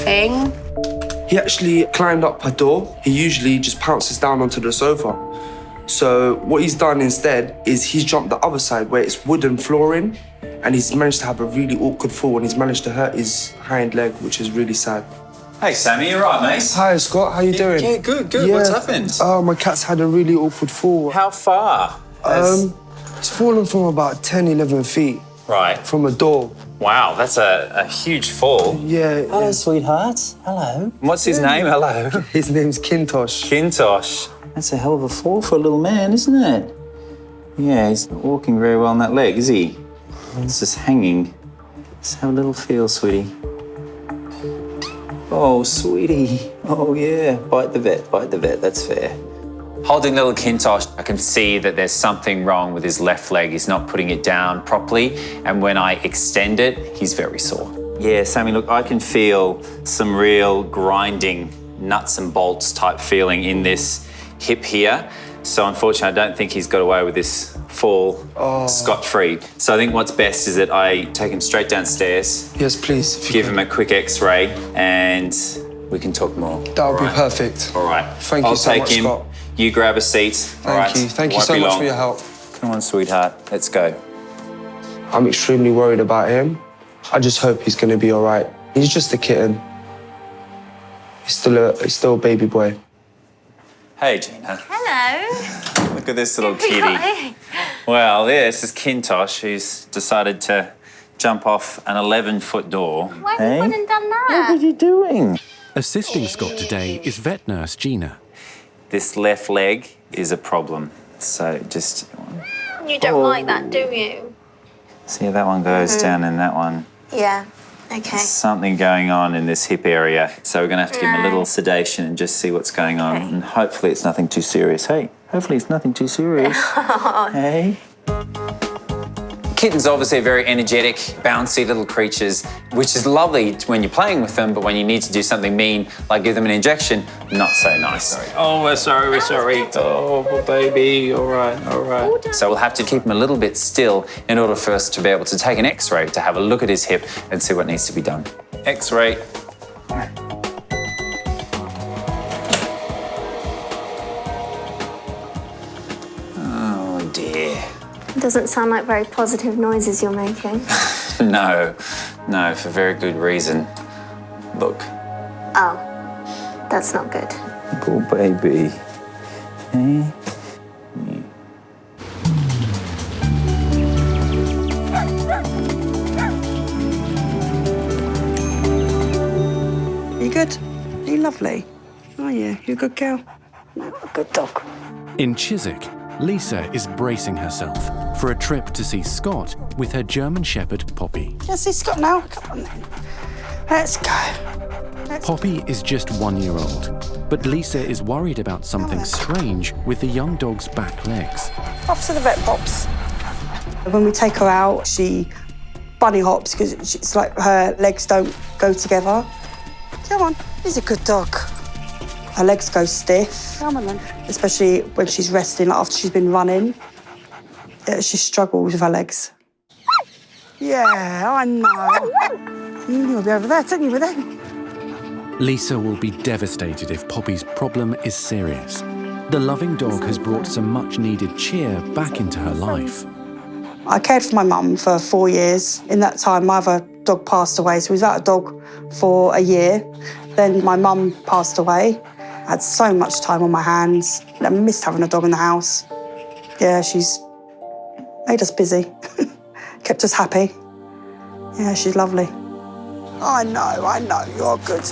thing. He actually climbed up a door. He usually just pounces down onto the sofa. So what he's done instead is he's jumped the other side where it's wooden flooring, and he's managed to have a really awkward fall, and he's managed to hurt his hind leg, which is really sad. Hey, Sammy, you right, mate? Hi, Scott. How you doing? Yeah, good. What's happened? Oh, my cat's had a really awkward fall. How far? It's fallen from about 10, 11 feet. Right. From a door. Wow, that's a huge fall. Yeah. Hello, sweetheart. Hello. What's his name? Hello. His name's Kintosh. Kintosh. That's a hell of a fall for a little man, isn't it? Yeah, he's not walking very well on that leg, is he? He's just hanging. Let's have a little feel, sweetie. Oh, sweetie. Oh, yeah. Bite the vet. That's fair. Holding little Kintosh, I can see that there's something wrong with his left leg. He's not putting it down properly. And when I extend it, he's very sore. Yeah, Sammy, look, I can feel some real grinding nuts and bolts type feeling in this hip here. So unfortunately, I don't think he's got away with this fall scot-free. So I think what's best is that I take him straight downstairs. Yes, please. Give him a quick x-ray and we can talk more. That would be perfect. All right. Thank you so much, Scott. You grab a seat. Thank you. Thank you so much for your help. Come on, sweetheart. Let's go. I'm extremely worried about him. I just hope he's going to be all right. He's just a kitten. He's still a baby boy. Hey, Gina. Hello. Look at this little kitty. Well, this is Kintosh, who's decided to jump off an 11-foot door. Why have you gone and done that? What are you doing? Assisting Scott today is vet nurse Gina. This left leg is a problem, so just... You don't like that, do you? See how that one goes down and that one? Yeah, okay. There's something going on in this hip area, so we're going to have to give him a little sedation and just see what's going on, and hopefully it's nothing too serious. Hey, hopefully it's nothing too serious. Hey. Kittens obviously are very energetic, bouncy little creatures, which is lovely when you're playing with them, but when you need to do something mean, like give them an injection, not so nice. Oh, we're sorry. Oh, poor baby, all right. So we'll have to keep him a little bit still in order for us to be able to take an x-ray to have a look at his hip and see what needs to be done. X-ray. Oh, dear. Doesn't sound like very positive noises you're making. No, for very good reason. Look. Oh, that's not good. Poor baby. Hey. You good? Are you lovely? Oh, yeah, you're a good girl. A good dog. In Chiswick, Lisa is bracing herself for a trip to see Scott with her German Shepherd, Poppy. Yeah, see Scott now? Come on then. Let's go. Poppy is just 1 year old, but Lisa is worried about something strange with the young dog's back legs. Off to the vet, Pops. When we take her out, she bunny hops because it's like her legs don't go together. Come on, he's a good dog. Her legs go stiff. Come on then. Especially when she's resting, like after she's been running. She struggles with her legs. Yeah, I know. You'll be over there, don't you, with them? Lisa will be devastated if Poppy's problem is serious. The loving dog has brought some much-needed cheer back into her life. I cared for my mum for 4 years. In that time, my other dog passed away, so we was without a dog for a year. Then my mum passed away. I had so much time on my hands. I missed having a dog in the house. Yeah, she's made us busy, kept us happy. Yeah, she's lovely. I know, you're good.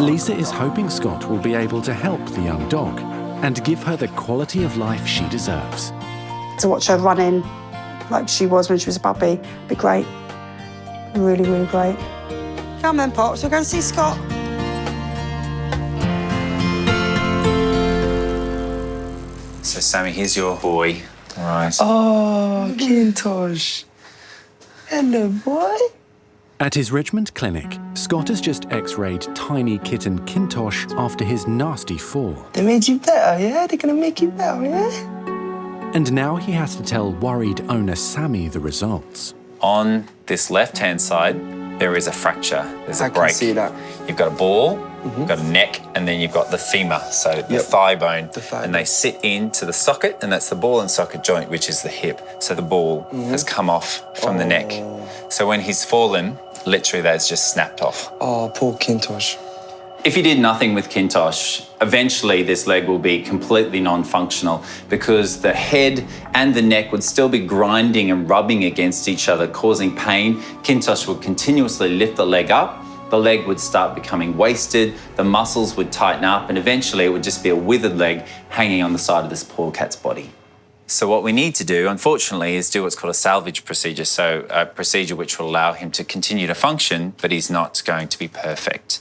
Lisa is hoping Scott will be able to help the young dog and give her the quality of life she deserves. To watch her running like she was when she was a puppy, be great. Really, really great. Come then, Pops, we'll go and see Scott. So, Sammy, here's your boy. All right. Oh, Kintosh. Hello, boy. At his Richmond clinic, Scott has just x-rayed tiny kitten Kintosh after his nasty fall. They made you better, yeah? They're gonna make you better, yeah? And now he has to tell worried owner Sammy the results. On this left-hand side, there is a fracture. There's a I break. can see that. You've got a ball, you've got a neck, and then you've got the femur, so the thigh bone. The thigh and they sit into the socket, and that's the ball and socket joint, which is the hip. So the ball has come off from the neck. So when he's fallen, literally that's just snapped off. Oh, poor Kintosh. If you did nothing with Kintosh, eventually this leg will be completely non-functional because the head and the neck would still be grinding and rubbing against each other, causing pain. Kintosh would continuously lift the leg up. The leg would start becoming wasted, the muscles would tighten up, and eventually it would just be a withered leg hanging on the side of this poor cat's body. So what we need to do, unfortunately, is do what's called a salvage procedure. So a procedure which will allow him to continue to function, but he's not going to be perfect.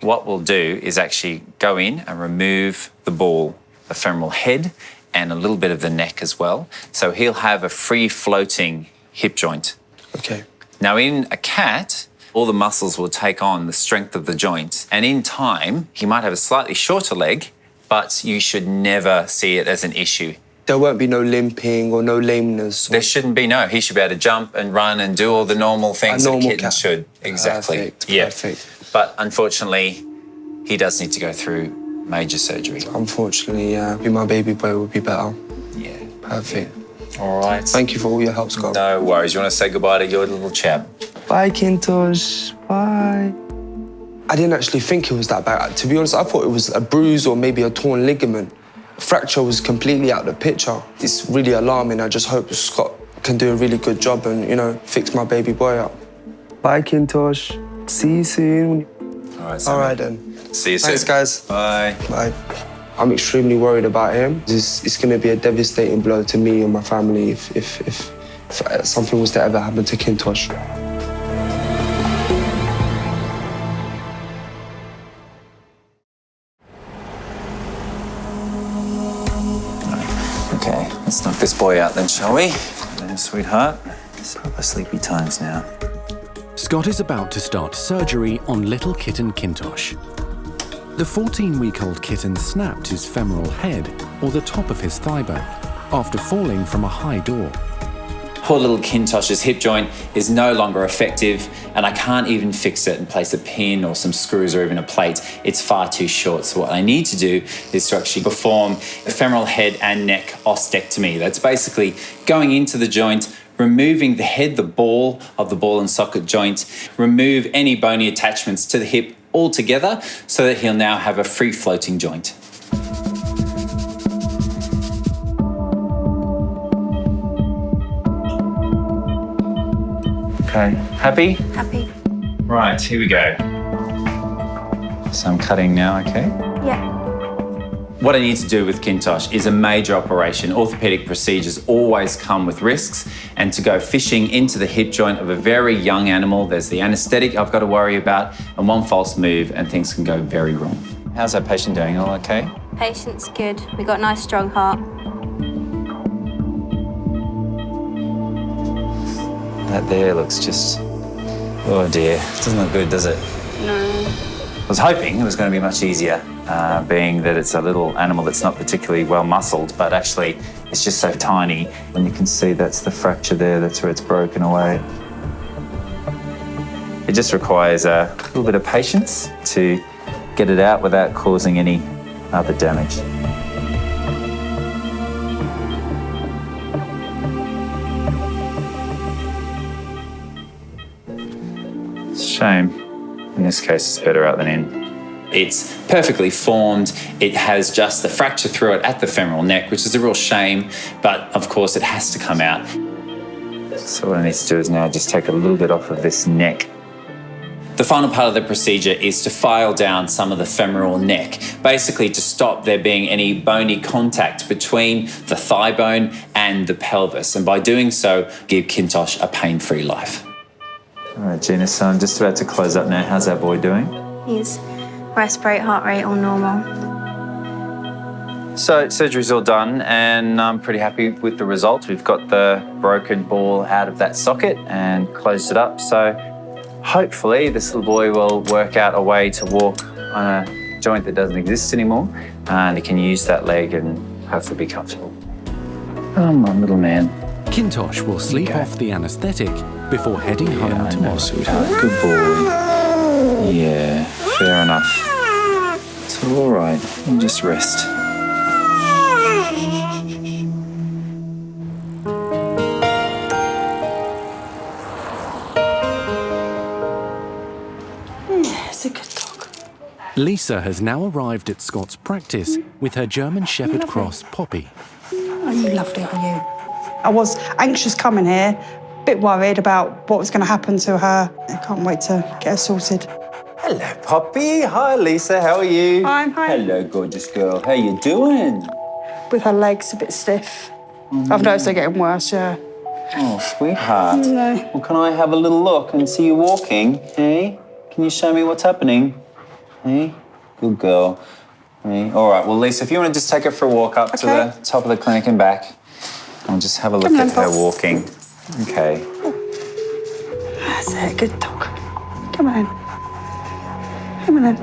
What we'll do is actually go in and remove the ball, the femoral head, and a little bit of the neck as well. So he'll have a free-floating hip joint. Okay. Now, in a cat, all the muscles will take on the strength of the joint, and in time, he might have a slightly shorter leg, but you should never see it as an issue. There won't be no limping or no lameness. There shouldn't be, no. He should be able to jump and run and do all the normal things that a normal kitten cat. should. Exactly. Perfect, Yeah. perfect. But unfortunately, he does need to go through major surgery. Unfortunately, yeah. My baby boy would be better. Yeah. Perfect. All right. Thank you for all your help, Scott. No worries. You want to say goodbye to your little chap? Bye, Kintosh. Bye. I didn't actually think it was that bad. To be honest, I thought it was a bruise or maybe a torn ligament. A fracture was completely out of the picture. It's really alarming. I just hope Scott can do a really good job and, you know, fix my baby boy up. Bye, Kintosh. See you soon. All right, Sammy. All right, then. See you soon. Thanks, guys. Bye. Bye. I'm extremely worried about him. It's going to be a devastating blow to me and my family if something was to ever happen to Kintosh. Okay, let's knock this boy out then, shall we? Then, sweetheart. It's proper sleepy times now. Scott is about to start surgery on little kitten Kintosh. The 14-week-old kitten snapped his femoral head, or the top of his thigh bone, after falling from a high door. Poor little Kintosh's hip joint is no longer effective, and I can't even fix it and place a pin or some screws or even a plate. It's far too short. So what I need to do is to actually perform a femoral head and neck ostectomy. That's basically going into the joint, removing the head, the ball of the ball and socket joint, remove any bony attachments to the hip altogether so that he'll now have a free-floating joint. Okay, happy? Happy. Right, here we go. So I'm cutting now, okay? Yeah. What I need to do with Kintosh is a major operation. Orthopedic procedures always come with risks, and to go fishing into the hip joint of a very young animal, there's the anaesthetic I've got to worry about, and one false move and things can go very wrong. How's that patient doing? All okay? Patient's good. We got a nice strong heart. That there looks just, oh dear, doesn't look good, does it? No. I was hoping it was going to be much easier, being that it's a little animal that's not particularly well muscled, but actually it's just so tiny. When you can see that's the fracture there, that's where it's broken away. It just requires a little bit of patience to get it out without causing any other damage. It's a shame. In this case, it's better out than in. It's perfectly formed. It has just the fracture through it at the femoral neck, which is a real shame, but of course it has to come out. So what I need to do is now just take a little bit off of this neck. The final part of the procedure is to file down some of the femoral neck, basically to stop there being any bony contact between the thigh bone and the pelvis, and by doing so, give Kintosh a pain-free life. All right, Gina, so I'm just about to close up now. How's that boy doing? He's respirate, heart rate all normal. So surgery's all done and I'm pretty happy with the result. We've got the broken ball out of that socket and closed it up. So hopefully this little boy will work out a way to walk on a joint that doesn't exist anymore, and he can use that leg and hopefully be comfortable. Oh, my little man. Kintosh will sleep off the anaesthetic before heading home tomorrow. Sweetheart. Good boy. Yeah, fair enough. It's all right. You just rest. It's a good dog. Lisa has now arrived at Scott's practice with her German Shepherd cross, Poppy. Are you lovely, are you? I was anxious coming here, a bit worried about what was going to happen to her. I can't wait to get her sorted. Hello, Poppy. Hi, Lisa. How are you? Hi. Hello, gorgeous girl. How you doing? With her legs a bit stiff. I've noticed they're getting worse, yeah. Oh, sweetheart. No. Well, can I have a little look and see you walking? Hey? Can you show me what's happening? Hey? Good girl. Hey? All right, well, Lisa, if you want to just take her for a walk up to the top of the clinic and back, I'll just have a look at her walking. Okay. That's it, good dog. Come on. Come on in.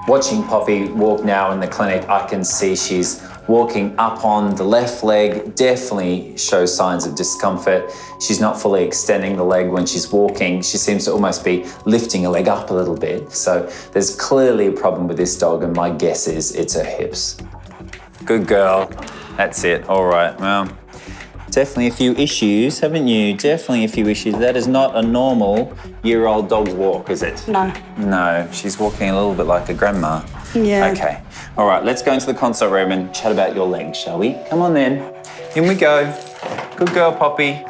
Watching Poppy walk now in the clinic, I can see she's walking up on the left leg, definitely shows signs of discomfort. She's not fully extending the leg when she's walking. She seems to almost be lifting a leg up a little bit. So there's clearly a problem with this dog, and my guess is it's her hips. Good girl. That's it. All right. Well, definitely a few issues, haven't you? Definitely a few issues. That is not a normal year-old dog's walk, is it? No. No, she's walking a little bit like a grandma. Yeah. Okay. All right, let's go into the consult room and chat about your legs, shall we? Come on then. In we go. Good girl, Poppy.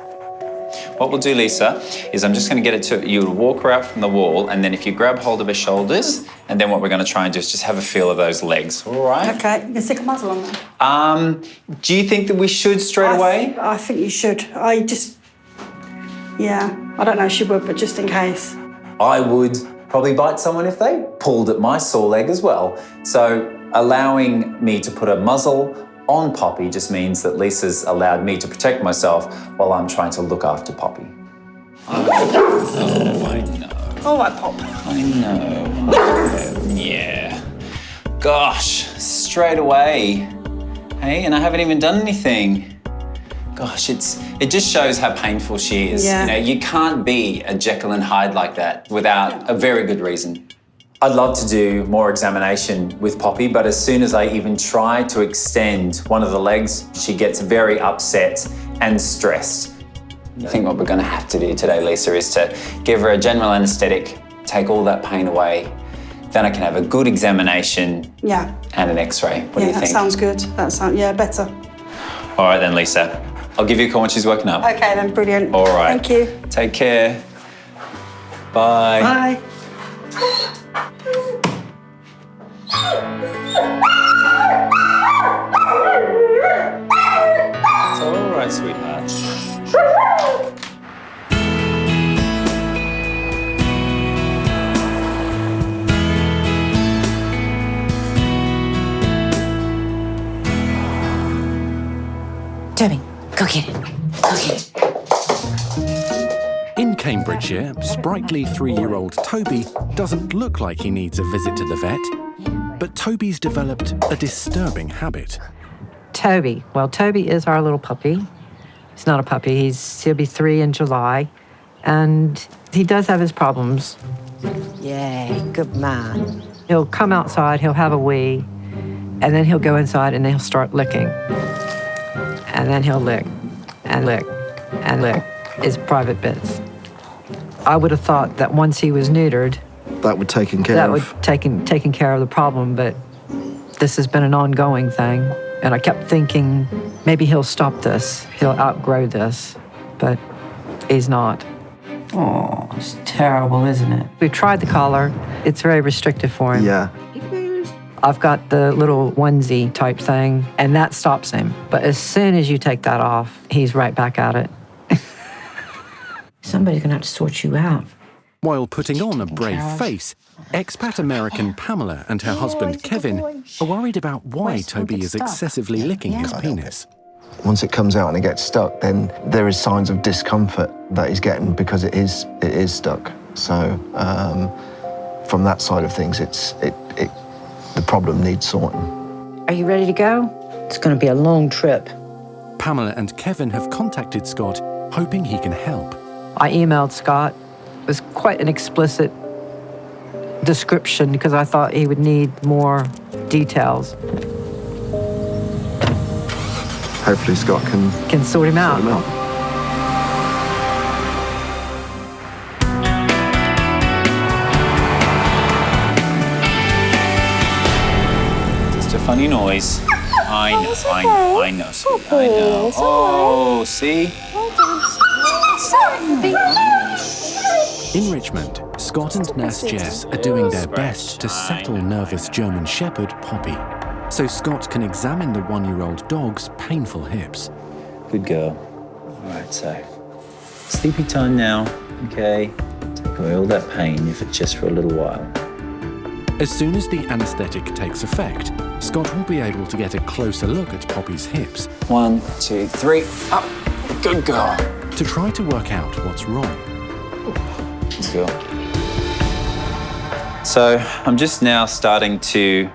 What we'll do, Lisa, is I'm just going to get it to you to walk her out from the wall, and then if you grab hold of her shoulders, and then what we're going to try and do is just have a feel of those legs. All right? Okay, you can stick a muzzle on them. Do you think that we should straight away? I think you should. I don't know if she would, but just in case. I would probably bite someone if they pulled at my sore leg as well. So allowing me to put a muzzle on Poppy just means that Lisa's allowed me to protect myself while I'm trying to look after Poppy. Oh, I know. All right, Pop. I know. Yeah. Gosh, straight away. Hey, and I haven't even done anything. Gosh, it just shows how painful she is. Yeah. You know, you can't be a Jekyll and Hyde like that without a very good reason. I'd love to do more examination with Poppy, but as soon as I even try to extend one of the legs, she gets very upset and stressed. I think what we're going to have to do today, Lisa, is to give her a general anaesthetic, take all that pain away. Then I can have a good examination and an X-ray. What do you think? That sounds good. Better. All right then, Lisa. I'll give you a call when she's woken up. Okay then, brilliant. All right. Thank you. Take care. Bye. Bye. It's all right, sweetheart. Toby, go get it. Go get it. In Cambridgeshire, sprightly 3-year-old Toby doesn't look like he needs a visit to the vet, but Toby's developed a disturbing habit. Toby. Well, Toby is our little puppy. He's not a puppy. He'll be 3 in July, and he does have his problems. Yeah, good man. He'll come outside, he'll have a wee, and then he'll go inside and he'll start licking. And then he'll lick and lick and lick his private bits. I would have thought that once he was neutered, that would taken care that of. would taken care of the problem, but this has been an ongoing thing. And I kept thinking, maybe he'll stop this, he'll outgrow this, but he's not. Oh, it's terrible, isn't it? We've tried the collar. It's very restrictive for him. Yeah. I've got the little onesie type thing, and that stops him. But as soon as you take that off, he's right back at it. Somebody's gonna have to sort you out. While putting on a brave face, expat American Pamela and her husband Kevin are worried about why Toby is excessively licking his penis. Once it comes out and it gets stuck, then there is signs of discomfort that he's getting because it is stuck. So from that side of things, the problem needs sorting. Are you ready to go? It's gonna be a long trip. Pamela and Kevin have contacted Scott, hoping he can help. I emailed Scott. It was quite an explicit description because I thought he would need more details. Hopefully Scott Can sort him out. Just a funny noise. I know, sweetie, I know. Oh, see? In Richmond, Scott and Nurse Jess are doing their best to settle nervous German Shepherd Poppy, so Scott can examine the one-year-old dog's painful hips. Good girl. All right, so sleepy time now, okay? Take away all that pain if it's just for a little while. As soon as the anaesthetic takes effect, Scott will be able to get a closer look at Poppy's hips. 1, 2, 3, up. Good girl. To try to work out what's wrong. Good girl. So I'm just now starting to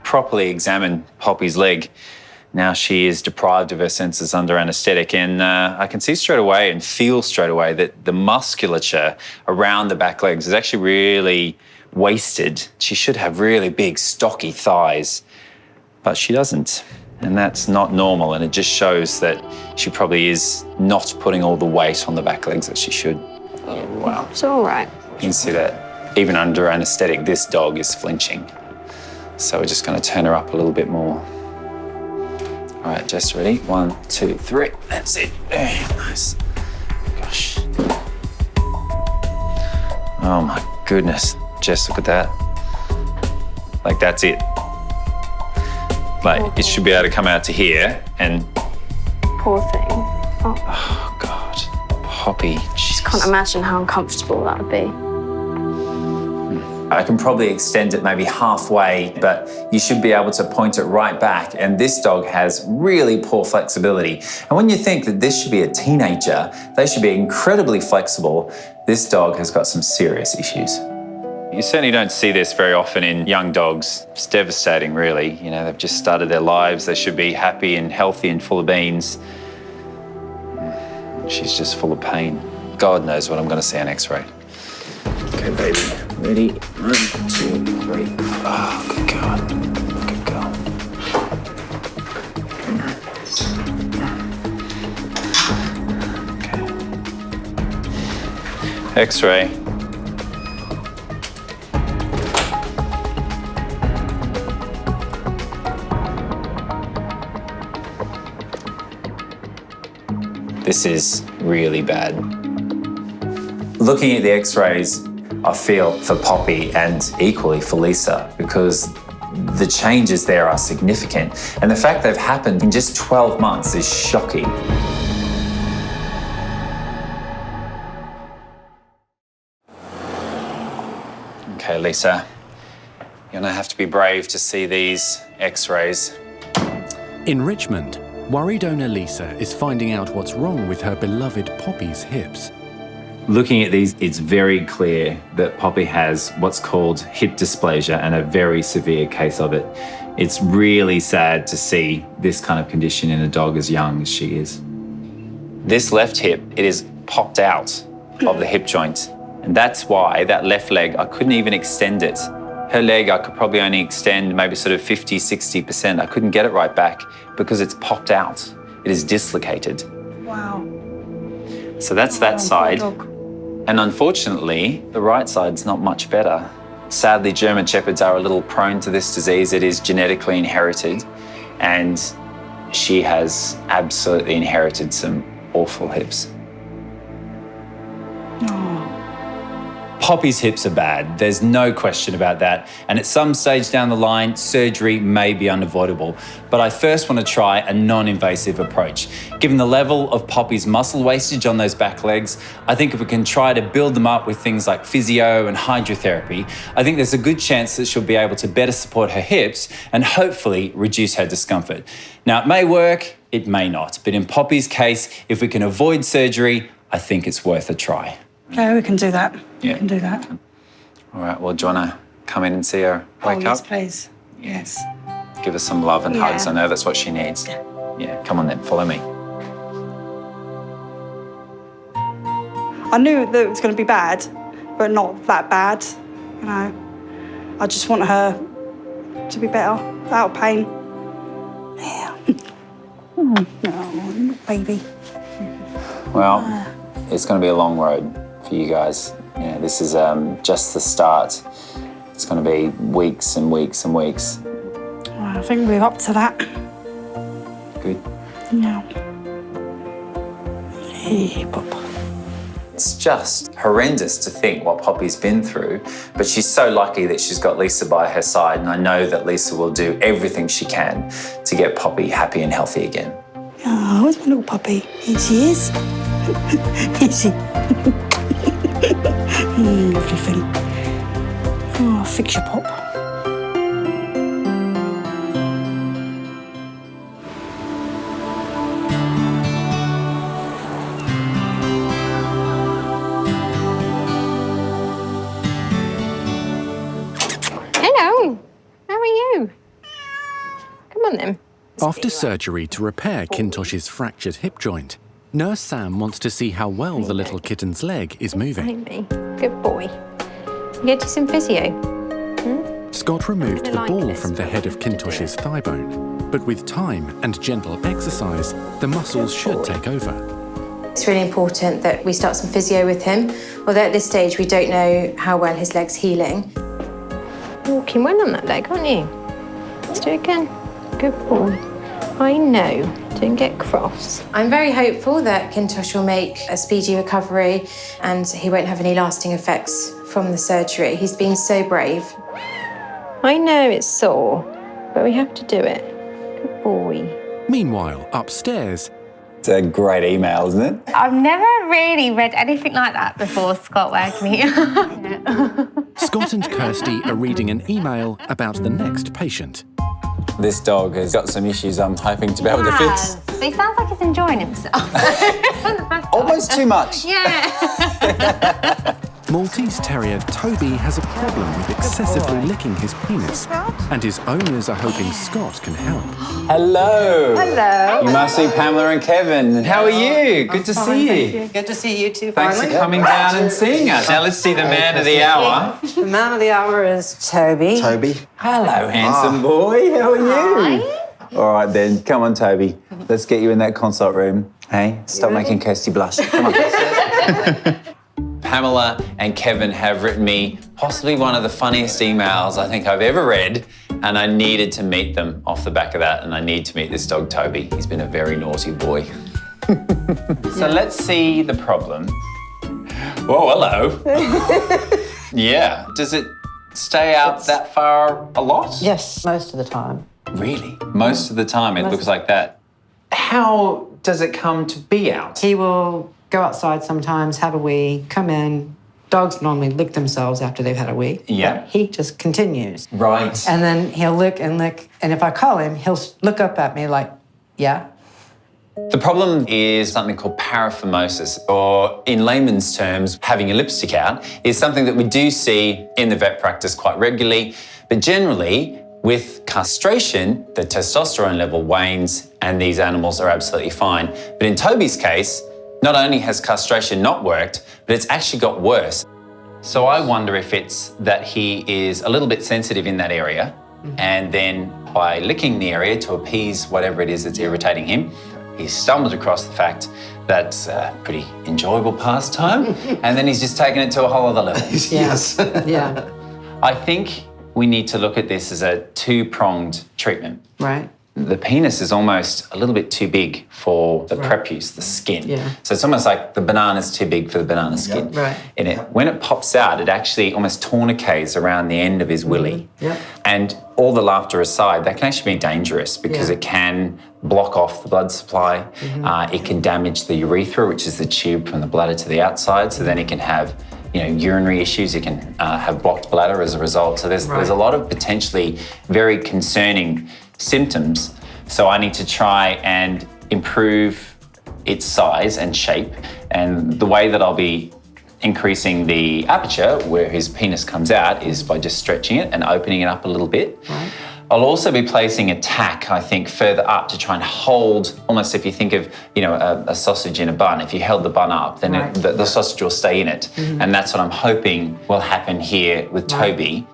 properly examine Poppy's leg. Now she is deprived of her senses under anaesthetic, and I can see straight away and feel straight away that the musculature around the back legs is actually really wasted. She should have really big, stocky thighs, but she doesn't. And that's not normal, and it just shows that she probably is not putting all the weight on the back legs that she should. Oh, wow. It's all right. You can see that even under anaesthetic, this dog is flinching. So we're just going to turn her up a little bit more. All right, Jess, ready? 1, 2, 3. That's it. Nice. Gosh. Oh, my goodness. Jess, look at that. Like, that's it. Like, it should be able to come out to here and... Poor thing. Oh, God. Poppy. Just can't imagine how uncomfortable that would be. I can probably extend it maybe halfway, but you should be able to point it right back. And this dog has really poor flexibility. And when you think that this should be a teenager, they should be incredibly flexible, this dog has got some serious issues. You certainly don't see this very often in young dogs. It's devastating, really. You know, they've just started their lives. They should be happy and healthy and full of beans. She's just full of pain. God knows what I'm going to see on X-ray. Okay, baby. Ready? 1, 2, 3. Oh, good girl. Good girl. Okay. X-ray. This is really bad. Looking at the X-rays, I feel for Poppy and equally for Lisa, because the changes there are significant. And the fact they've happened in just 12 months is shocking. Okay, Lisa, you're gonna have to be brave to see these X-rays. In Richmond, worried owner Lisa is finding out what's wrong with her beloved Poppy's hips. Looking at these, it's very clear that Poppy has what's called hip dysplasia and a very severe case of it. It's really sad to see this kind of condition in a dog as young as she is. This left hip, it is popped out of the hip joint. And that's why that left leg, I couldn't even extend it. Her leg, I could probably only extend maybe sort of 50, 60%. I couldn't get it right back because it's popped out. It is dislocated. Wow. So that's that side. And unfortunately, the right side's not much better. Sadly, German Shepherds are a little prone to this disease. It is genetically inherited, and she has absolutely inherited some awful hips. Poppy's hips are bad, there's no question about that, and at some stage down the line, surgery may be unavoidable. But I first want to try a non-invasive approach. Given the level of Poppy's muscle wastage on those back legs, I think if we can try to build them up with things like physio and hydrotherapy, I think there's a good chance that she'll be able to better support her hips and hopefully reduce her discomfort. Now, it may work, it may not, but in Poppy's case, if we can avoid surgery, I think it's worth a try. Okay, we can do that. Yeah. We can do that. All right, well, do you want to come in and see her wake Yes, up? please. Yes. Give her some love and Yeah. hugs. I know that's what she needs. Yeah, come on then, follow me. I knew that it was going to be bad, but not that bad, you know. I just want her to be better, out of pain. Yeah. Oh, baby. Well, it's going to be a long road for you guys. Yeah, this is just the start. It's going to be weeks and weeks and weeks. Well, I think we're up to that. Good. Yeah. Hey, Papa. It's just horrendous to think what Poppy's been through, but she's so lucky that she's got Lisa by her side, and I know that Lisa will do everything she can to get Poppy happy and healthy again. Oh, where's my little puppy? Here she is. Here she. Lovely thing. Oh, I'll fix your pop. Hello. How are you? Come on then. After surgery to repair Kintosh's fractured hip joint, Nurse Sam wants to see how well the little kitten's leg is moving. Amy, good boy. Get you some physio. Scott removed the ball from the head of Kintosh's thigh bone, but with time and gentle exercise, the muscles should take over. It's really important that we start some physio with him, although at this stage we don't know how well his leg's healing. Walking well on that leg, aren't you? Let's do it again. Good boy. I know. Don't get cross. I'm very hopeful that Kintosh will make a speedy recovery and he won't have any lasting effects from the surgery. He's been so brave. I know it's sore, but we have to do it. Good boy. Meanwhile, upstairs, It's a great email, isn't it? I've never really read anything like that before, Scott working here. Scott and Kirsty are reading an email about the next patient. This dog has got some issues I'm hoping to be able to fix. He sounds like he's enjoying himself. Almost too much. Yeah. Maltese Terrier Toby has a problem with excessively licking his penis, and his owners are hoping Scott can help. Hello. Hello. You must see Pamela and Kevin. How are you? Good to see you. Good to see you too, Thanks finally. for coming down and seeing us. Now let's see the man of the hour. The man of the hour is Toby. Toby. Hello, handsome boy. How are you? All right then, come on, Toby. Let's get you in that consult room. Hey, stop making Kirsty blush. Come on. Pamela and Kevin have written me possibly one of the funniest emails I think I've ever read, and I needed to meet them off the back of that, and I need to meet this dog, Toby. He's been a very naughty boy. So let's see the problem. Whoa, hello. Yeah. Does it stay out that far a lot? Yes, most of the time. Really? Most of the time it looks like that. How does it come to be out? He will go outside sometimes, have a wee, come in. Dogs normally lick themselves after they've had a wee. Yeah. But he just continues. Right. And then he'll lick and lick. And if I call him, he'll look up at me like, yeah. The problem is something called paraphimosis, or in layman's terms, having your lipstick out, is something that we do see in the vet practice quite regularly. But generally, with castration, the testosterone level wanes and these animals are absolutely fine. But in Toby's case, not only has castration not worked, but it's actually got worse. So I wonder if it's that he is a little bit sensitive in that area, and then by licking the area to appease whatever it is that's irritating him, he stumbled across the fact that's a pretty enjoyable pastime, and then he's just taken it to a whole other level. Yes. Yeah. I think we need to look at this as a two-pronged treatment. Right. The penis is almost a little bit too big for the prepuce, the skin. Yeah. So it's almost like the banana's too big for the banana skin. Right. In it, when it pops out, it actually almost tourniquets around the end of his willy. Yep. And all the laughter aside, that can actually be dangerous because Yeah. it can block off the blood supply. It can damage the urethra, which is the tube from the bladder to the outside. So then it can have urinary issues. It can have blocked bladder as a result. So there's a lot of potentially very concerning symptoms. So I need to try and improve its size and shape. And the way that I'll be increasing the aperture where his penis comes out is by just stretching it and opening it up a little bit. I'll also be placing a tack, I think, further up to try and hold, almost if you think of, a sausage in a bun, if you held the bun up, then the sausage will stay in it. And that's what I'm hoping will happen here with Toby.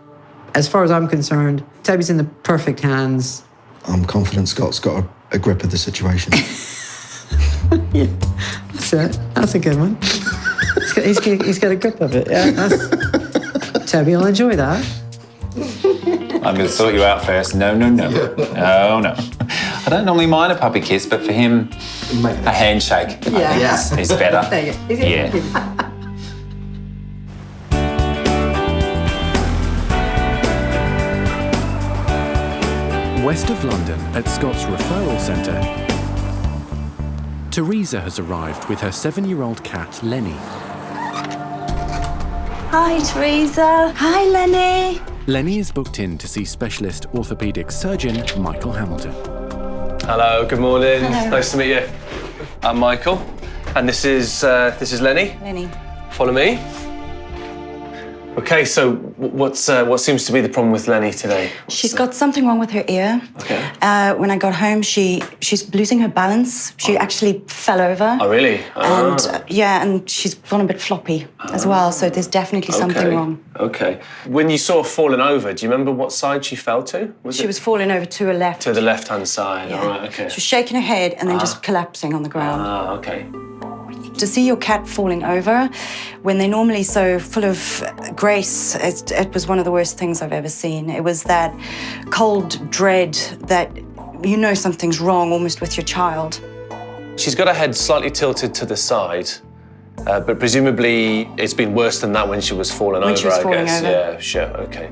As far as I'm concerned, Toby's in the perfect hands. I'm confident Scott's got a grip of the situation. Yeah, that's it. That's a good one. He's got a grip of it. Yeah, Toby will enjoy that. I'm going to sort you out first. No. I don't normally mind a puppy kiss, but for him, a handshake I think is better. There you go. Yeah. West of London at Scott's referral centre, Teresa has arrived with her 7-year-old cat, Lenny. Hi, Teresa. Hi, Lenny. Lenny is booked in to see specialist orthopaedic surgeon Michael Hamilton. Hello, good morning. Hello. Nice to meet you. I'm Michael, and this is Lenny. Lenny. Follow me. Okay, so what seems to be the problem with Lenny today? She's got something wrong with her ear. Okay. When I got home, she's losing her balance. She actually fell over. Oh, really? And she's gone a bit floppy as well, so there's definitely something wrong. Okay. When you saw her falling over, do you remember what side she fell to? She was falling over to her left. To the left-hand side, Yeah. all right, okay. She was shaking her head and then just collapsing on the ground. Ah, okay. To see your cat falling over when they're normally so full of grace, it was one of the worst things I've ever seen. It was that cold dread that something's wrong almost with your child. She's got her head slightly tilted to the side, but presumably it's been worse than that when she was falling over, When she was falling I guess. over. Yeah, sure, okay.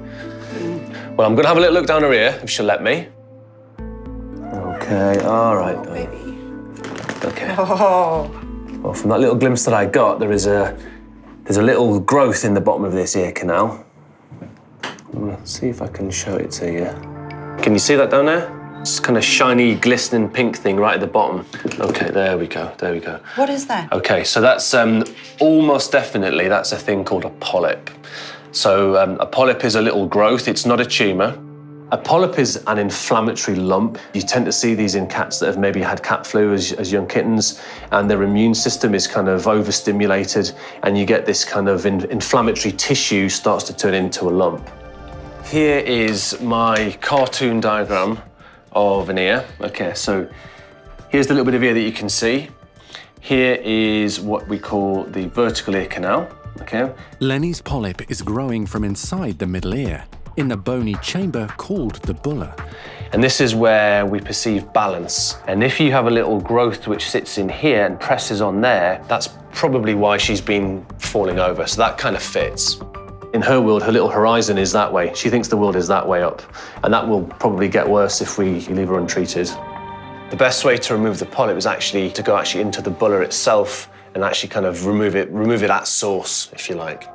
Well, I'm gonna have a little look down her ear, if she'll let me. Okay, all right. Baby. Okay. Oh. Well, from that little glimpse that I got, there's a little growth in the bottom of this ear canal. Let's see if I can show it to you. Can you see that down there? It's kind of shiny, glistening pink thing right at the bottom. Okay, there we go. What is that? Okay, so that's almost definitely, that's a thing called a polyp. So a polyp is a little growth, it's not a tumour. A polyp is an inflammatory lump. You tend to see these in cats that have maybe had cat flu as young kittens, and their immune system is kind of overstimulated, and you get this kind of inflammatory tissue starts to turn into a lump. Here is my cartoon diagram of an ear. Okay, so here's the little bit of ear that you can see. Here is what we call the vertical ear canal, okay? Lenny's polyp is growing from inside the middle ear, in a bony chamber called the bulla. And this is where we perceive balance. And if you have a little growth which sits in here and presses on there, that's probably why she's been falling over. So that kind of fits. In her world, her little horizon is that way. She thinks the world is that way up. And that will probably get worse if we leave her untreated. The best way to remove the polyp is actually to go into the bulla itself and actually kind of remove it at source, if you like.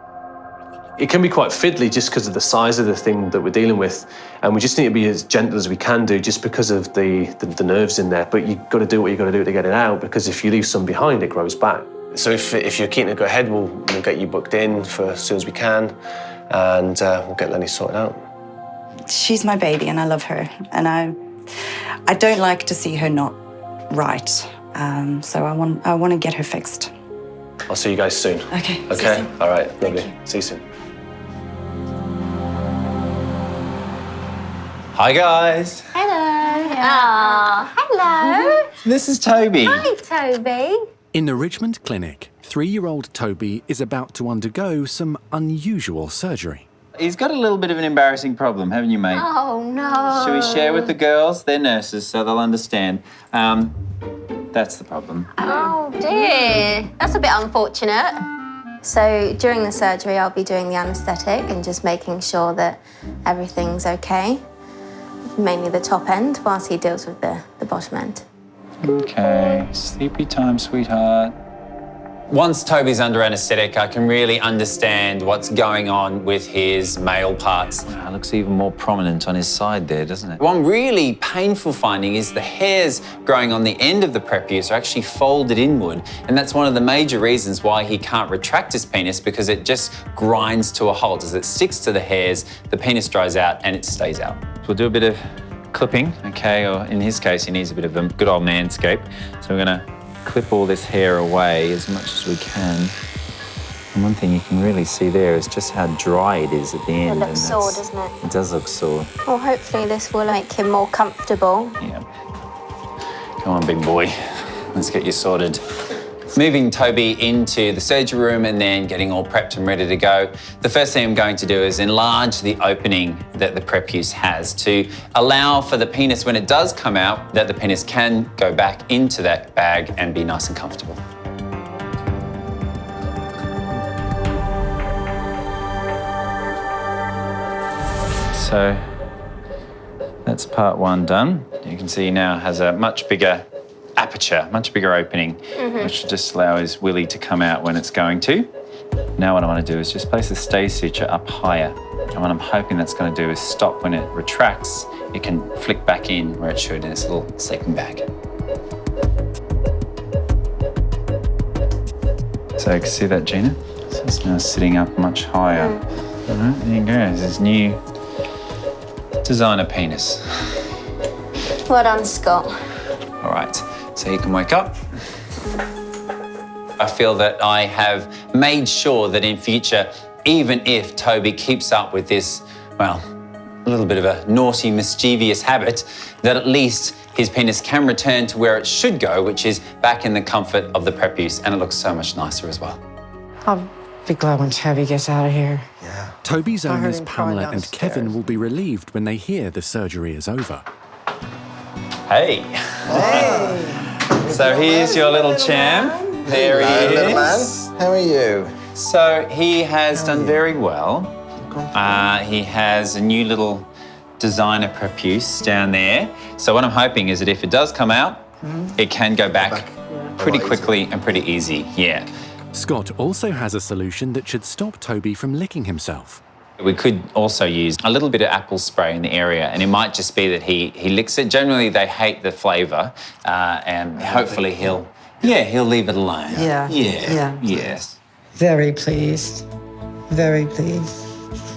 It can be quite fiddly just because of the size of the thing that we're dealing with, and we just need to be as gentle as we can do just because of the nerves in there. But you've got to do what you've got to do to get it out, because if you leave some behind, it grows back. So if you're keen to go ahead, we'll get you booked in for as soon as we can, and we'll get Lenny sorted out. She's my baby and I love her, and I don't like to see her not right. So I want to get her fixed. I'll see you guys soon. Okay. Okay. All right. Lovely. See you soon. Hi, guys. Hello. Oh, hello. This is Toby. Hi, Toby. In the Richmond clinic, 3-year-old Toby is about to undergo some unusual surgery. He's got a little bit of an embarrassing problem, haven't you, mate? Oh, no. Shall we share with the girls? They're nurses, so they'll understand. That's the problem. Oh, dear. That's a bit unfortunate. So during the surgery, I'll be doing the anaesthetic and just making sure that everything's okay. Mainly the top end, whilst he deals with the bottom end. Okay, sleepy time, sweetheart. Once Toby's under anaesthetic, I can really understand what's going on with his male parts. It looks even more prominent on his side there, doesn't it? One really painful finding is the hairs growing on the end of the prepuce are actually folded inward, and that's one of the major reasons why he can't retract his penis, because it just grinds to a halt. As it sticks to the hairs, the penis dries out and it stays out. We'll do a bit of clipping, okay, or in his case, he needs a bit of a good old manscape. So we're gonna clip all this hair away as much as we can. And one thing you can really see there is just how dry it is at the end. It looks sore, doesn't it? It does look sore. Well, hopefully this will make him more comfortable. Yeah. Come on, big boy. Let's get you sorted. Moving Toby into the surgery room and then getting all prepped and ready to go. The first thing I'm going to do is enlarge the opening that the prepuce has to allow for the penis, when it does come out, that the penis can go back into that bag and be nice and comfortable. So that's part one done. You can see now has a much bigger aperture, much bigger opening, which will just allow his willy to come out when it's going to. Now what I want to do is just place the stay suture up higher. And what I'm hoping that's going to do is stop when it retracts, it can flick back in where it should in this little sleeping bag. So you can see that, Gina? So it's now sitting up much higher. All right, there you go, there's his new designer penis. Well done, Scott. All right, so he can wake up. I feel that I have made sure that in future, even if Toby keeps up with this, well, a little bit of a naughty, mischievous habit, that at least his penis can return to where it should go, which is back in the comfort of the prepuce, and it looks so much nicer as well. I'll be glad when Toby gets out of here. Yeah. Toby's I heard owners him crying Pamela and downstairs. Kevin will be relieved when they hear the surgery is over. Hey. So here's your little champ. There he Little is. man, how are you? So he has done very well. He has a new little designer prepuce down there. So what I'm hoping is that if it does come out, it can go back pretty quickly and pretty easy. Yeah. Scott also has a solution that should stop Toby from licking himself. We could also use a little bit of apple spray in the area, and it might just be that he licks it. Generally, they hate the flavour, and hopefully he'll leave it alone. Yeah. Yeah. Yes. Very pleased. Very pleased.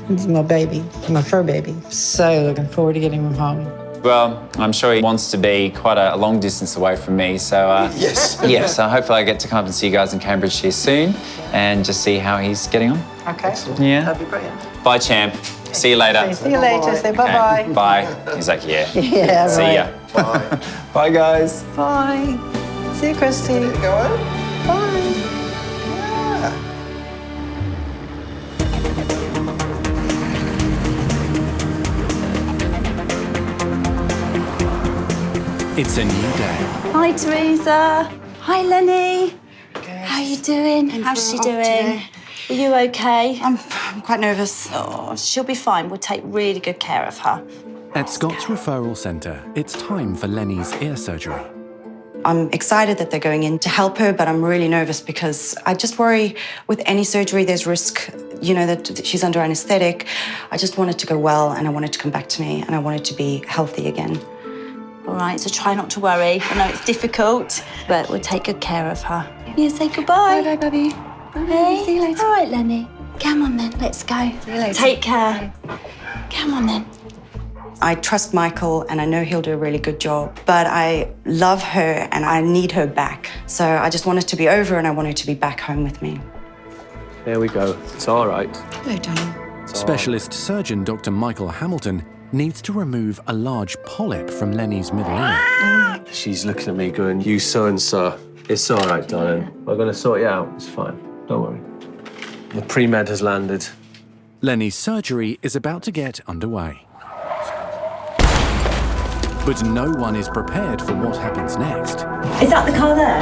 He's my baby, my fur baby. So looking forward to getting him home. Well, I'm sure he wants to be quite a long distance away from me, so Yes. yeah, so hopefully I get to come up and see you guys in Cambridgeshire soon and just see how he's getting on. Okay. Yeah. That'd be brilliant. Bye, champ. See you later. See you later. Say Okay, bye-bye. Bye. He's like, yeah. Yeah, See ya. Bye. Bye, guys. Bye. See you, Christy. Go on. Bye. It's a new day. Hi, Teresa. Hi, Lenny. How you doing? How's she doing? Are you okay? I'm quite nervous. Oh, she'll be fine. We'll take really good care of her. At Scott's referral centre, it's time for Lenny's ear surgery. I'm excited that they're going in to help her, but I'm really nervous because I just worry with any surgery there's risk, you know, that she's under anaesthetic. I just want it to go well and I want it to come back to me and I want it to be healthy again. All right, so try not to worry. I know it's difficult, but we'll take good care of her. You say goodbye. Bye, Bubby. Hey. See you later. All right, Lenny. Come on then, let's go. See you later. Take care. Come on then. I trust Michael and I know he'll do a really good job, but I love her and I need her back. So I just want it to be over and I want her to be back home with me. There we go. It's all right. Hello, darling. Specialist surgeon Dr. Michael Hamilton needs to remove a large polyp from Lenny's middle ear. She's looking at me going, you so-and-so. It's all right, darling. We're going to sort you out. It's fine. Don't worry. The pre-med has landed. Lenny's surgery is about to get underway. But no one is prepared for what happens next. Is that the car there?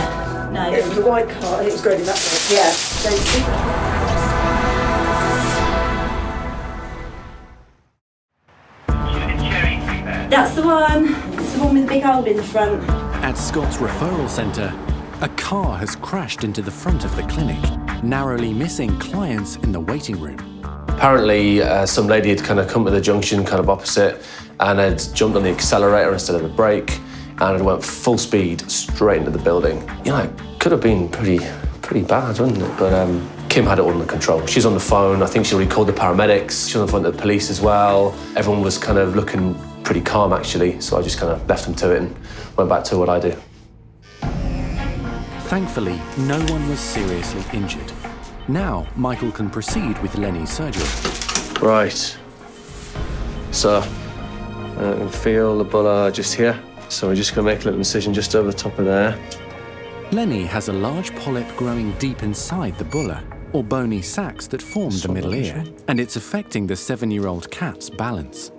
No. It was a white car and it was going in that way. Yeah. That's the one. It's the one with the big hole in the front. At Scott's referral centre, a car has crashed into the front of the clinic, narrowly missing clients in the waiting room. Apparently, some lady had kind of come to the junction kind of opposite and had jumped on the accelerator instead of the brake and it went full speed straight into the building. You know, it could have been pretty bad, wouldn't it? But Kim had it all under control. She's on the phone. I think she already called the paramedics. She was on the phone to the police as well. Everyone was kind of looking pretty calm actually, so I just kind of left him to it and went back to what I do. Thankfully, no one was seriously injured. Now, Michael can proceed with Lenny's surgery. Right. So, I can feel the bulla just here. So we're just going to make a little incision just over the top of there. Lenny has a large polyp growing deep inside the bulla, or bony sacs that form the middle ear, and it's affecting the 7-year-old cat's balance.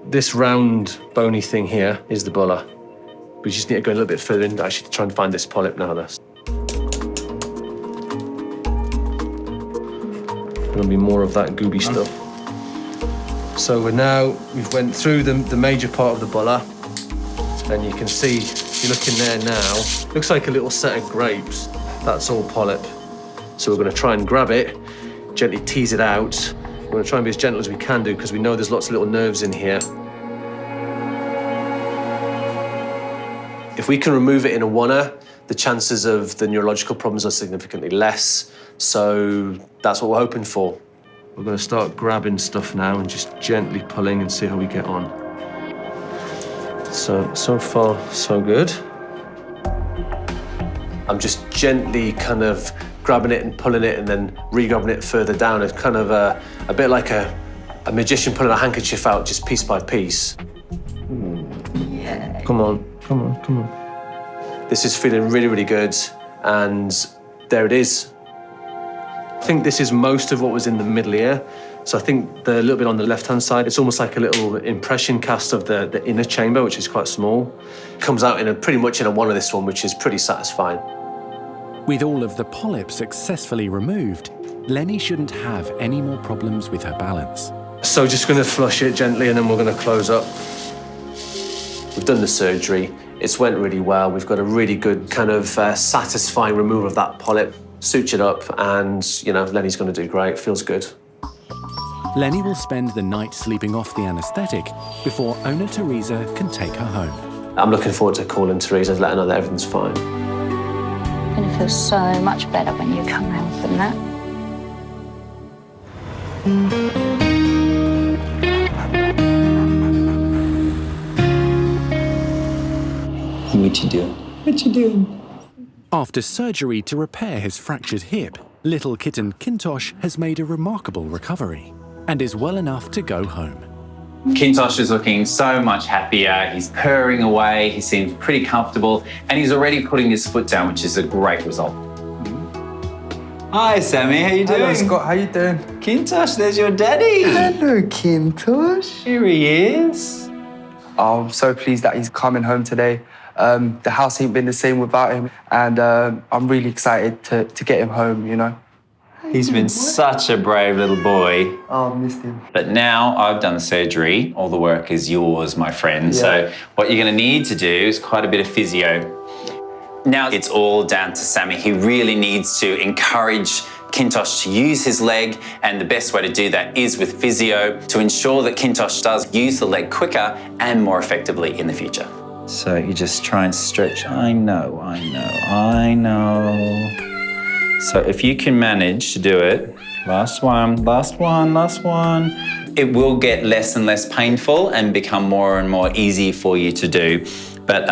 This round, bony thing here is the bulla. We just need to go a little bit further in, actually, to try and find this polyp now. There'll be more of that gooby stuff. So we've went through the major part of the bulla, and you can see, if you look in there now, looks like a little set of grapes. That's all polyp. So we're going to try and grab it, gently tease it out. We're going to try and be as gentle as we can do, because we know there's lots of little nerves in here. If we can remove it in a oneer, the chances of the neurological problems are significantly less. So that's what we're hoping for. We're going to start grabbing stuff now and just gently pulling and see how we get on. So far, so good. I'm just gently kind of grabbing it and pulling it and then re-grabbing it further down. It's kind of a bit like a magician pulling a handkerchief out just piece by piece. Yeah. Come on. This is feeling really, really good. And there it is. I think this is most of what was in the middle ear. So I think the little bit on the left-hand side, it's almost like a little impression cast of the inner chamber, which is quite small. It comes out pretty much in a one of this one, which is pretty satisfying. With all of the polyps successfully removed, Lenny shouldn't have any more problems with her balance. So just going to flush it gently and then we're going to close up. We've done the surgery. It's went really well. We've got a really good kind of satisfying removal of that polyp. Suture it up and, Lenny's going to do great. Feels good. Lenny will spend the night sleeping off the anaesthetic before owner Teresa can take her home. I'm looking forward to calling Teresa to let her know that everything's fine. It's going to feel so much better when you come home from that. What you doing? After surgery to repair his fractured hip, little kitten Kintosh has made a remarkable recovery and is well enough to go home. Kintosh is looking so much happier. He's purring away. He seems pretty comfortable, and he's already putting his foot down, which is a great result. Hi, Sammy. How you doing? Hello, Scott. How you doing? Kintosh, there's your daddy. Hello, Kintosh. Here he is. Oh, I'm so pleased that he's coming home today. The house ain't been the same without him, and I'm really excited to get him home, He's been such a brave little boy. Oh, I missed him. But now I've done the surgery. All the work is yours, my friend. Yeah. So what you're going to need to do is quite a bit of physio. Now it's all down to Sammy. He really needs to encourage Kintosh to use his leg, and the best way to do that is with physio to ensure that Kintosh does use the leg quicker and more effectively in the future. So you just try and stretch. I know. So if you can manage to do it, last one. It will get less and less painful and become more and more easy for you to do. But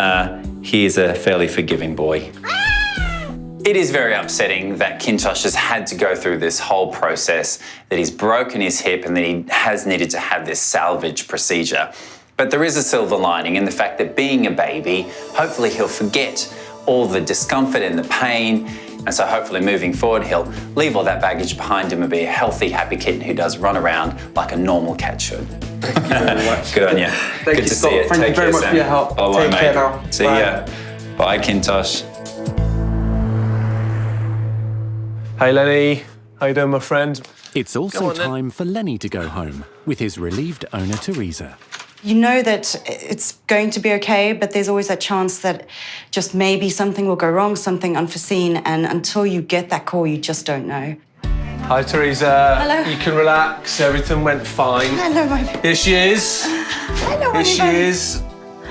he's a fairly forgiving boy. It is very upsetting that Kintosh has had to go through this whole process, that he's broken his hip and that he has needed to have this salvage procedure. But there is a silver lining in the fact that being a baby, hopefully he'll forget all the discomfort and the pain. And so hopefully moving forward, he'll leave all that baggage behind him and be a healthy, happy kitten who does run around like a normal cat should. Thank you very much. Good on you. Thank Good you, to Scott. see you. Thank you very much for your help. All right, Take care mate. now. See Bye. ya. Bye, Kintosh. Hey, Lenny. How you doing, my friend? It's also time for Lenny to go home with his relieved owner Teresa. You know that it's going to be okay, but there's always that chance that just maybe something will go wrong, something unforeseen, and until you get that call, you just don't know. Hi, Teresa. Hello. You can relax. Everything went fine. Hello, my... Here she is. Hello, Here she honey. is.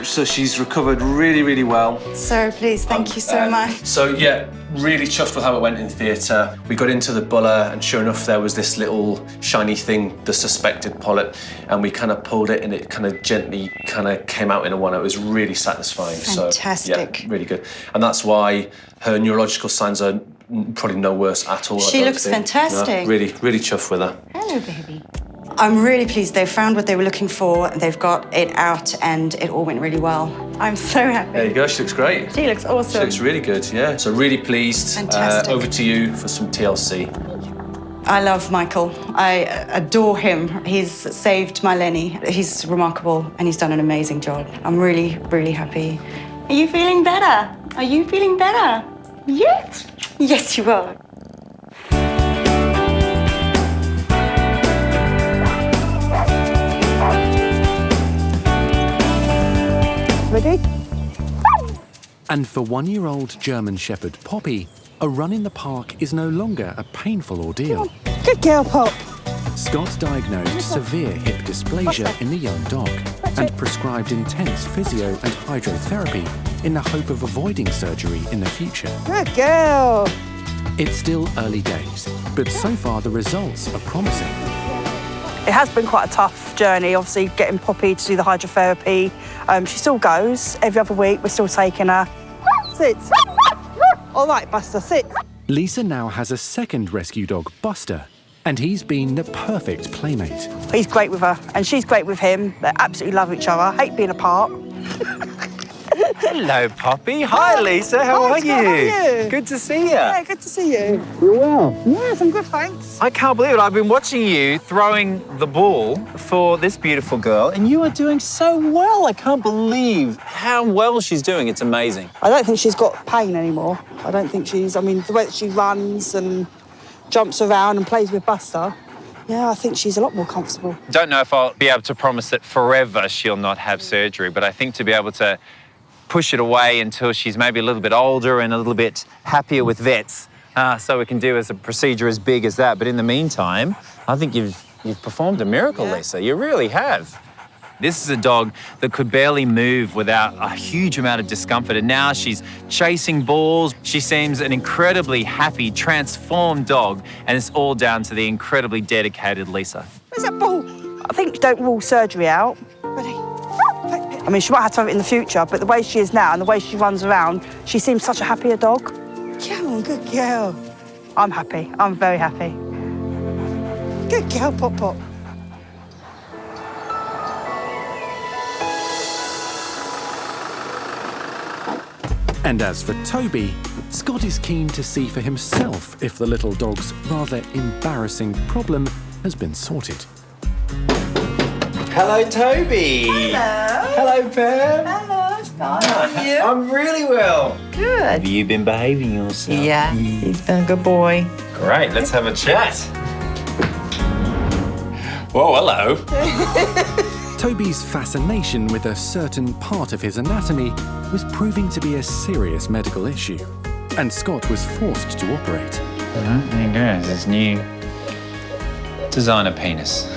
So she's recovered really, really well. So pleased, thank you so much. So yeah, really chuffed with how it went in theatre. We got into the bulla and sure enough there was this little shiny thing, the suspected polyp, and we kind of pulled it and it kind of gently kind of came out in a one. It was really satisfying. Fantastic. So yeah, really good. And that's why her neurological signs are probably no worse at all. She looks fantastic. No, really, really chuffed with her. Hello, baby. I'm really pleased they found what they were looking for. They've got it out and it all went really well. I'm so happy. There you go, she looks great. She looks awesome. She looks really good, yeah. So really pleased. Fantastic. Over to you for some TLC. I love Michael. I adore him. He's saved my Lenny. He's remarkable and he's done an amazing job. I'm really, really happy. Are you feeling better? Are you feeling better? Yes. Yes, you are. Ready? And for 1-year-old German Shepherd Poppy, a run in the park is no longer a painful ordeal. Good girl, Pop. Scott diagnosed severe hip dysplasia in the young dog and prescribed intense physio and hydrotherapy in the hope of avoiding surgery in the future. Good girl. It's still early days, but so far the results are promising. It has been quite a tough journey, obviously, getting Poppy to do the hydrotherapy. She still goes every other week. We're still taking her. Sit. All right, Buster, sit. Lisa now has a second rescue dog, Buster, and he's been the perfect playmate. He's great with her, and she's great with him. They absolutely love each other. Hate being apart. Hello, Poppy. Hi, Lisa. How are Scott, how are you? Good to see you. Yeah, good to see you. You're well. Yes, I'm good, thanks. I can't believe it. I've been watching you throwing the ball for this beautiful girl, and you are doing so well. I can't believe how well she's doing. It's amazing. I don't think she's got pain anymore. I don't think she's... I mean, the way that she runs and jumps around and plays with Buster, yeah, I think she's a lot more comfortable. Don't know if I'll be able to promise that forever she'll not have surgery, but I think to be able to push it away until she's maybe a little bit older and a little bit happier with vets, so we can do as a procedure as big as that. But in the meantime, I think you've performed a miracle, yeah. Lisa. You really have. This is a dog that could barely move without a huge amount of discomfort, and now she's chasing balls. She seems an incredibly happy, transformed dog, and it's all down to the incredibly dedicated Lisa. Where's that ball? I think don't rule surgery out. Ready? I mean, she might have to have it in the future, but the way she is now and the way she runs around, she seems such a happier dog. Come on, good girl. I'm happy. I'm very happy. Good girl, Pop Pop. And as for Toby, Scott is keen to see for himself if the little dog's rather embarrassing problem has been sorted. Hello, Toby. Hello. Hello, Pam. Hello, Scott. How are you? I'm really well. Good. Have you been behaving yourself? Yeah, he's been a good boy. Great, let's have a chat. Whoa, hello. Toby's fascination with a certain part of his anatomy was proving to be a serious medical issue, and Scott was forced to operate. There you go, this new designer penis.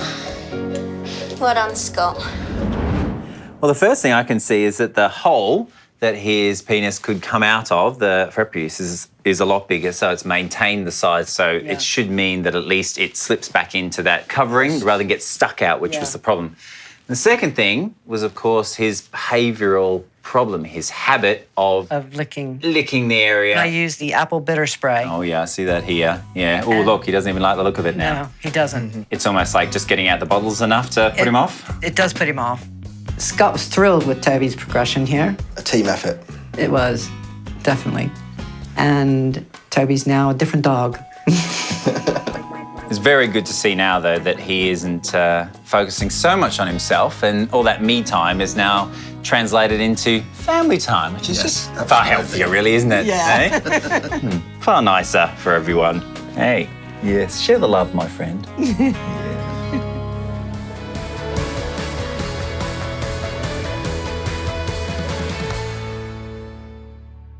Well done, Scott. Well, the first thing I can see is that the hole that his penis could come out of, the prepuce, is a lot bigger, so it's maintained the size, so it should mean that at least it slips back into that covering rather than get stuck out, which was the problem. The second thing was, of course, his behavioural problem, his habit of licking the area. I use the apple bitter spray. Oh, yeah, I see that here. Yeah. Oh, look, he doesn't even like the look of it now. No, he doesn't. It's almost like just getting out the bottles enough to put him off. It does put him off. Scott was thrilled with Toby's progression here. A team effort. It was, definitely. And Toby's now a different dog. It's very good to see now, though, that he isn't focusing so much on himself, and all that me time is now translated into family time, which is just far healthier, really, isn't it? Yeah. Eh? Far nicer for everyone. Hey, yes, share the love, my friend.